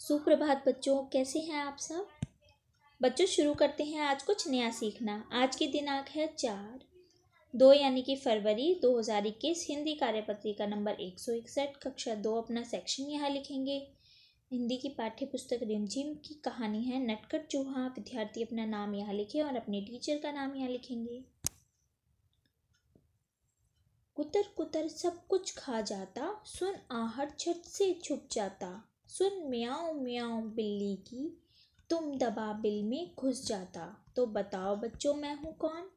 सुप्रभात बच्चों, कैसे हैं आप सब। बच्चों शुरू करते हैं आज कुछ नया सीखना। आज की दिनांक है 4/2 यानी कि फरवरी 2021। हिंदी कार्यपत्रिका नंबर 161 कक्षा 2 अपना सेक्शन यहाँ लिखेंगे। हिंदी की पाठ्य पुस्तक रिमझिम की कहानी है नटखट चूहा। विद्यार्थी अपना नाम यहाँ लिखे और अपने टीचर का नाम यहाँ लिखेंगे। कुतर कुतर सब कुछ खा जाता, सुन आहट झट से छुप जाता। सुन म्याऊं म्याऊं बिल्ली की, तुम दबा बिल में घुस जाता। तो बताओ बच्चों, मैं हूँ कौन।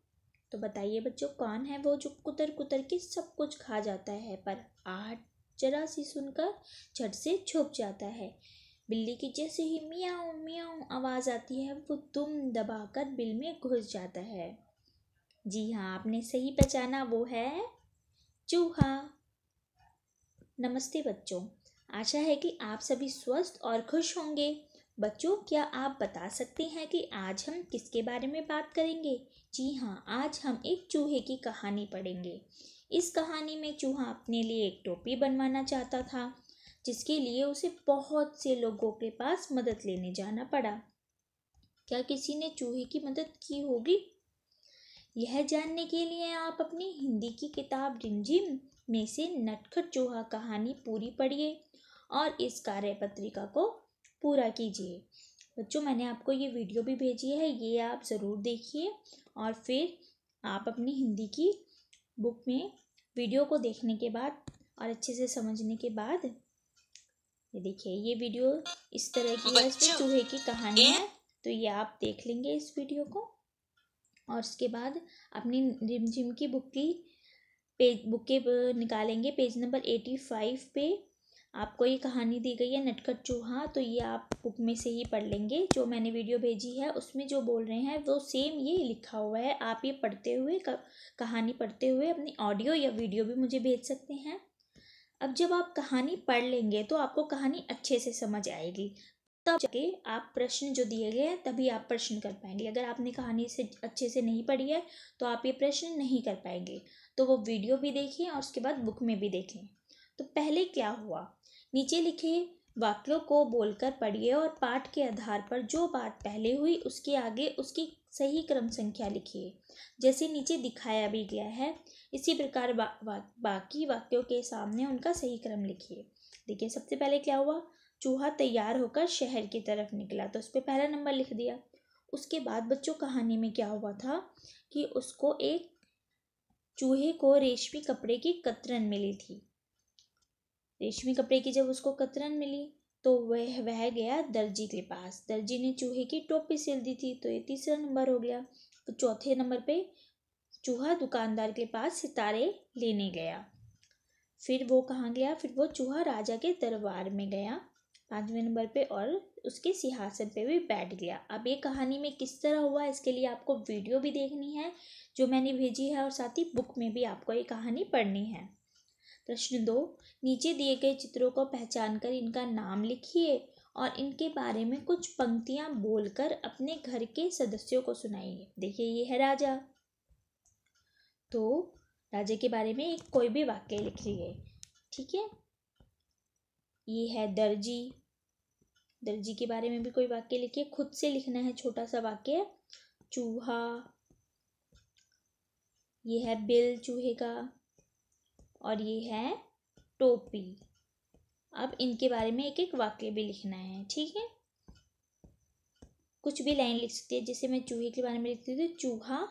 तो बताइए बच्चों, कौन है वो जो कुतर कुतर के सब कुछ खा जाता है पर आहट जरा सी सुनकर झट से छुप जाता है। बिल्ली की जैसे ही मियाऊं मियाऊं आवाज़ आती है वो दुम दबाकर बिल में घुस जाता है। जी हाँ, आपने सही पहचाना, वो है चूहा। नमस्ते बच्चों, आशा है कि आप सभी स्वस्थ और खुश होंगे। बच्चों, क्या आप बता सकते हैं कि आज हम किसके बारे में बात करेंगे। जी हाँ, आज हम एक चूहे की कहानी पढ़ेंगे। इस कहानी में चूहा अपने लिए एक टोपी बनवाना चाहता था, जिसके लिए उसे बहुत से लोगों के पास मदद लेने जाना पड़ा। क्या किसी ने चूहे की मदद की होगी? यह जानने के लिए आप अपनी हिंदी की किताब रिमझिम में से नटखट चूहा कहानी पूरी पढ़िए और इस कार्यपत्रिका को पूरा कीजिए। बच्चों, मैंने आपको ये वीडियो भी भेजी है, ये आप ज़रूर देखिए और फिर आप अपनी हिंदी की बुक में वीडियो को देखने के बाद और अच्छे से समझने के बाद, ये देखिए ये वीडियो इस तरह की है, इसमें चूहे की कहानी है, तो ये आप देख लेंगे इस वीडियो को। और उसके बाद अपनी रिमझिम की बुक के निकालेंगे। पेज नंबर 85 पे आपको ये कहानी दी गई है नटखट चूहा, तो ये आप बुक में से ही पढ़ लेंगे। जो मैंने वीडियो भेजी है उसमें जो बोल रहे हैं वो सेम ये लिखा हुआ है। आप ये पढ़ते हुए कहानी पढ़ते हुए अपनी ऑडियो या वीडियो भी मुझे भेज सकते हैं। अब जब आप कहानी पढ़ लेंगे तो आपको कहानी अच्छे से समझ आएगी, तब जाके आप प्रश्न जो दिए गए हैं तभी आप प्रश्न कर पाएंगे। अगर आपने कहानी से अच्छे से नहीं पढ़ी है तो आप ये प्रश्न नहीं कर पाएंगे। तो वो वीडियो भी देखें और उसके बाद बुक में भी देखें। तो पहले क्या हुआ, नीचे लिखे वाक्यों को बोलकर पढ़िए और पाठ के आधार पर जो बात पहले हुई उसके आगे उसकी सही क्रम संख्या लिखिए, जैसे नीचे दिखाया भी गया है। इसी प्रकार बाकी वाक्यों के सामने उनका सही क्रम लिखिए। देखिए सबसे पहले क्या हुआ, चूहा तैयार होकर शहर की तरफ निकला, तो उस पर पहला नंबर लिख दिया। उसके बाद बच्चों कहानी में क्या हुआ था कि उसको एक चूहे को रेशमी कपड़े की कतरन मिली थी। रेशमी कपड़े की जब उसको कतरन मिली तो वह गया दर्जी के पास। दर्जी ने चूहे की टोपी सिल दी थी, तो ये तीसरा नंबर हो गया। तो चौथे नंबर पे चूहा दुकानदार के पास सितारे लेने गया। फिर वो कहाँ गया, फिर वो चूहा राजा के दरबार में गया 5वें नंबर पे, और उसके सिंहासन पे भी बैठ गया। अब ये कहानी में किस तरह हुआ, इसके लिए आपको वीडियो भी देखनी है जो मैंने भेजी है और साथ ही बुक में भी आपको ये कहानी पढ़नी है। प्रश्न 2, नीचे दिए गए चित्रों को पहचान कर इनका नाम लिखिए और इनके बारे में कुछ पंक्तियां बोलकर अपने घर के सदस्यों को सुनाइए। देखिए ये है राजा, तो राजा के बारे में एक कोई भी वाक्य लिख लीजिए, ठीक है। ये है दर्जी, दर्जी के बारे में भी कोई वाक्य लिखिए, खुद से लिखना है छोटा सा वाक्य। चूहा, ये है बिल चूहे का, और ये है टोपी। अब इनके बारे में एक एक वाक्य भी लिखना है, ठीक है। कुछ भी लाइन लिख सकती है, जैसे मैं चूहे के बारे में लिखती थी, चूहा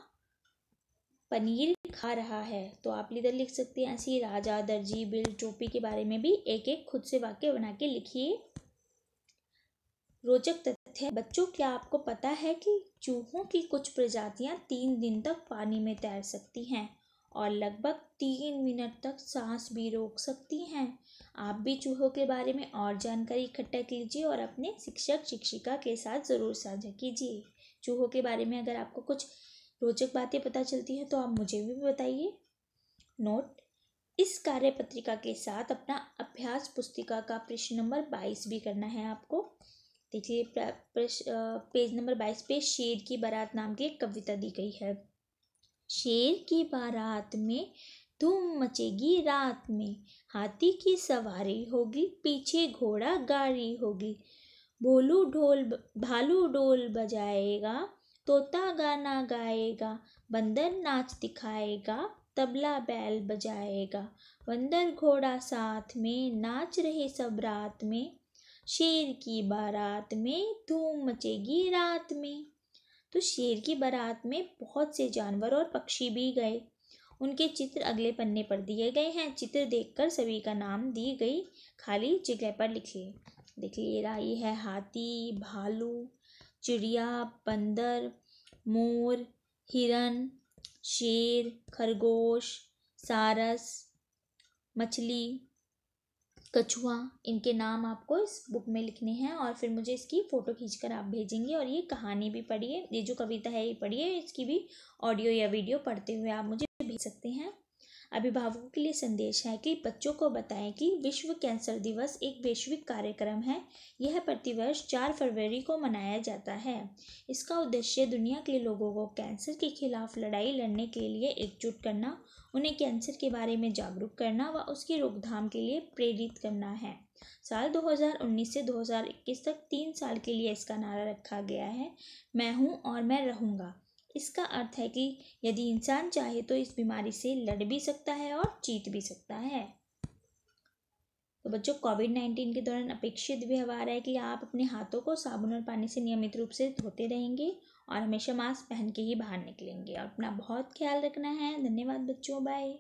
पनीर खा रहा है, तो आप इधर लिख सकते हैं। ऐसे ही राजा, दर्जी, बिल, टोपी के बारे में भी एक एक खुद से वाक्य बना के लिखिए। रोचक तथ्य बच्चों, क्या आपको पता है कि चूहों की कुछ प्रजातियां 3 दिन तक पानी में तैर सकती हैं और लगभग 3 मिनट तक सांस भी रोक सकती हैं। आप भी चूहों के बारे में और जानकारी इकट्ठा कीजिए और अपने शिक्षक शिक्षिका के साथ ज़रूर साझा कीजिए। चूहों के बारे में अगर आपको कुछ रोचक बातें पता चलती हैं तो आप मुझे भी बताइए। नोट, इस कार्यपत्रिका के साथ अपना अभ्यास पुस्तिका का प्रश्न नंबर 22 भी करना है आपको। देखिए पेज नंबर 22 पे शेर की बारात नाम की एक कविता दी गई है। शेर की बारात में धूम मचेगी रात में, हाथी की सवारी होगी, पीछे घोड़ा गाड़ी होगी, भालू ढोल बजाएगा, तोता गाना गाएगा, बंदर नाच दिखाएगा, तबला बैल बजाएगा, बंदर घोड़ा साथ में, नाच रहे सब रात में, शेर की बारात में धूम मचेगी रात में। तो शेर की बारात में बहुत से जानवर और पक्षी भी गए। उनके चित्र अगले पन्ने पर दिए गए हैं। चित्र देखकर सभी का नाम दी गई खाली जगह पर लिखिए। देखिए ये है हाथी, भालू, चिड़िया, बंदर, मोर, हिरन, शेर, खरगोश, सारस, मछली, कछुआ। इनके नाम आपको इस बुक में लिखने हैं और फिर मुझे इसकी फ़ोटो खींचकर आप भेजेंगे। और ये कहानी भी पढ़िए, ये जो कविता है ये पढ़िए, इसकी भी ऑडियो या वीडियो पढ़ते हुए आप मुझे भेज सकते हैं। अभिभावकों के लिए संदेश है कि बच्चों को बताएं कि विश्व कैंसर दिवस एक वैश्विक कार्यक्रम है। यह प्रतिवर्ष 4 फरवरी को मनाया जाता है। इसका उद्देश्य दुनिया के लोगों को कैंसर के खिलाफ लड़ाई लड़ने के लिए एकजुट करना, उन्हें कैंसर के बारे में जागरूक करना व उसकी रोकथाम के लिए प्रेरित करना है। साल 2019 से 2021 तक 3 साल के लिए इसका नारा रखा गया है, मैं हूँ और मैं रहूँगा। इसका अर्थ है कि यदि इंसान चाहे तो इस बीमारी से लड़ भी सकता है और जीत भी सकता है। तो बच्चों, कोविड-19 के दौरान अपेक्षित व्यवहार है कि आप अपने हाथों को साबुन और पानी से नियमित रूप से धोते रहेंगे और हमेशा मास्क पहन के ही बाहर निकलेंगे और अपना बहुत ख्याल रखना है। धन्यवाद बच्चों, बाय।